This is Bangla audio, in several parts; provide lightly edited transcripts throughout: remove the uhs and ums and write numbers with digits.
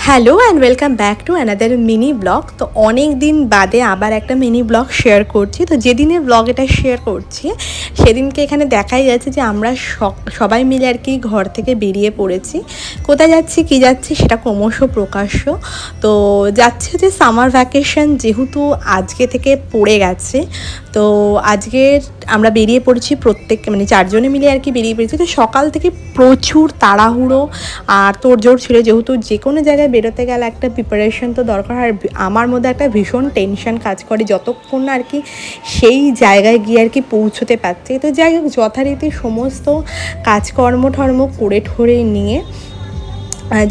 Hello and welcome back to another mini blog. তো অনেক দিন বাদে আবার একটা মিনি ব্লগ শেয়ার করছি। তো যেদিনের ব্লগ এটা শেয়ার করছি সেদিনকে এখানে দেখাই যাচ্ছে যে আমরা সবাই মিলে আর কি ঘর থেকে বেরিয়ে পড়েছি। কোথায় যাচ্ছি কী যাচ্ছি সেটা ক্রমশ প্রকাশ্য। তো যাচ্ছে যে সামার ভ্যাকেশন যেহেতু আজকে থেকে পড়ে গেছে, তো আজকের আমরা বেরিয়ে পড়েছি প্রত্যেককে, মানে চারজনে মিলে আর কি বেরিয়ে পড়েছি। তো সকাল থেকে প্রচুর তাড়াহুড়ো আর তোড়জোড় ছিল, যেহেতু যে কোনো জায়গায় বেরোতে গেলে একটা প্রিপারেশন তো দরকার। আর আমার মধ্যে একটা ভীষণ টেনশন কাজ করে যতক্ষণ না আর কি সেই জায়গায় গিয়ে আর কি পৌঁছতে পারছি। তো যাই হোক, যথারীতি সমস্ত কাজকর্ম করে ঠরে নিয়ে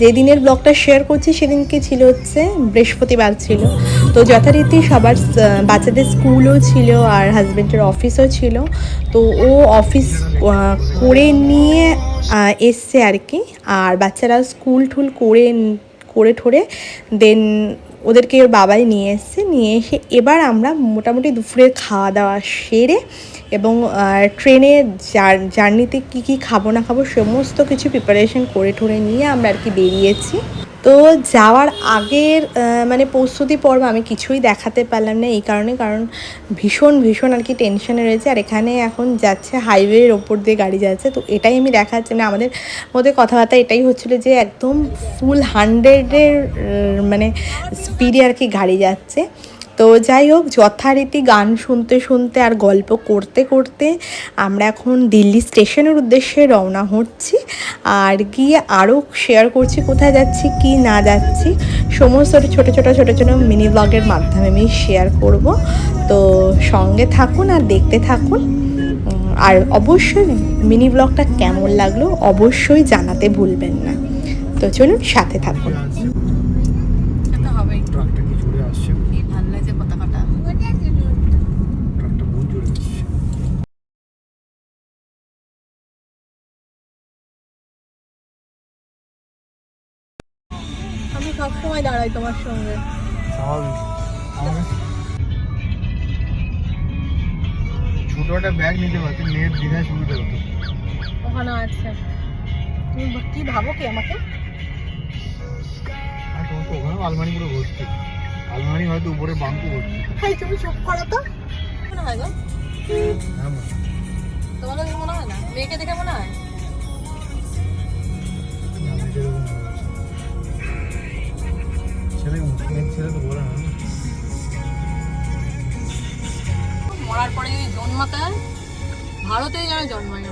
যে দিনের ব্লগটা শেয়ার করছি সেদিনকে ছিল হচ্ছে বৃহস্পতিবার ছিল। তো যথারীতি সবার বাচ্চাদের স্কুলও ছিল আর হাজব্যান্ডের অফিসও ছিল। তো ও অফিস করে নিয়ে এসছে আর কি, আর বাচ্চারা স্কুল টুল করে ঠোরে দেন ওদেরকে ওর বাবাই নিয়ে এসে এবার আমরা মোটামুটি দুপুরের খাওয়া দাওয়া সেরে এবং ট্রেনে জার্নিতে কী খাবো না খাবো সমস্ত কিছু প্রিপারেশন করে ঠোরে নিয়ে আমরা আর কি বেরিয়েছি। তো যাওয়ার আগের মানে প্রস্তুতি পর্ব আমি কিছুই দেখাতে পারলাম না এই কারণ ভীষণ আর কি টেনশনে রয়েছে। আর এখানে এখন যাচ্ছে হাইওয়ের ওপর দিয়ে গাড়ি যাচ্ছে, তো এটাই আমি দেখাচ্ছি। মানে আমাদের মধ্যে কথাবার্তা এটাই হচ্ছিলো যে একদম ফুল 100-এর মানে স্পিডে আর কি গাড়ি যাচ্ছে। তো যাই হোক, যথারীতি গান শুনতে আর গল্প করতে আমরা এখন দিল্লি স্টেশনের উদ্দেশ্যে রওনা হচ্ছি। আর গিয়ে আরও শেয়ার করছি কোথায় যাচ্ছি কি না যাচ্ছি, সমস্ত ছোটো মিনি ব্লগের মাধ্যমে আমি শেয়ার করব। তো সঙ্গে থাকুন আর দেখতে থাকুন। আর অবশ্যই মিনি ব্লগটা কেমন লাগলো অবশ্যই জানাতে ভুলবেন না। তো চলুন সাথে থাকুন। আমি সবসময় দাঁড়াই তোমার সঙ্গে। ছোট একটা ব্যাগ নিতে পারছি, নেট দীঘায় সুবিধা হতো। ওখানে আছে। তুমি কি ভাবো কি আমাকে? আর তোমার তো ওখানেও আলমারি পুরো ভর্তি, আলমারি হয়তো উপরে বাঙ্কু ভর্তি। হাই, তুমি চুপ করো তো। মনে হয় গো, হ্যাঁ তোমাকে কি মনে হয় না? মেয়েকে দেখে মনে হয় ছেলে তো বলে না। মরার পরে যদি জন্মাতে হয় ভারতেই যেন জন্মায় না,